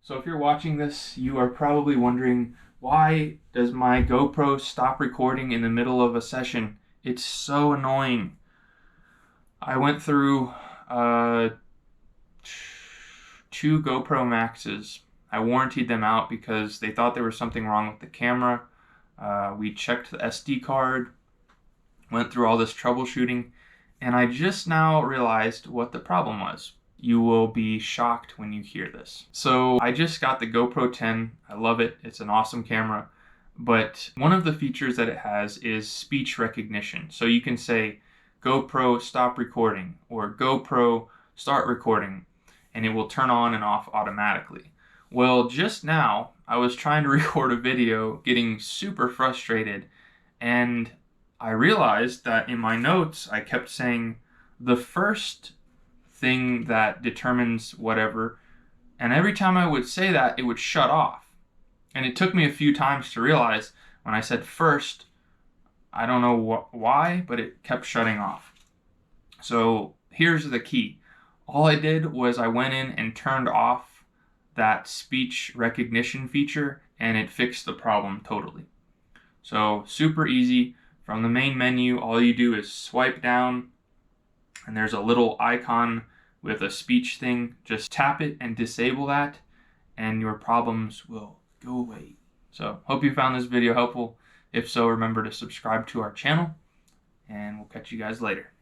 So if you're watching this, you are probably wondering, why does my GoPro stop recording in the middle of a session? It's so annoying. I went through two GoPro Maxes. I warrantied them out because they thought there was something wrong with the camera. We checked the SD card, went through all this troubleshooting, and I just now realized what the problem was. You will be shocked when you hear this. So I just got the GoPro 10. I love it. It's an awesome camera. But one of the features that it has is speech recognition. So you can say, GoPro stop recording, or GoPro start recording, and it will turn on and off automatically. Well, just now I was trying to record a video, getting super frustrated, and I realized that in my notes I kept saying the first thing that determines whatever, and every time I would say that, it would shut off. And it took me a few times to realize when I said first, I don't know why, but it kept shutting off. So here's the key. All I did was I went in and turned off that speech recognition feature, and it fixed the problem totally. So super easy. From the main menu, all you do is swipe down, and there's a little icon with a speech thing. Just tap it and disable that, and your problems will go away. So hope you found this video helpful. If so, remember to subscribe to our channel, and we'll catch you guys later.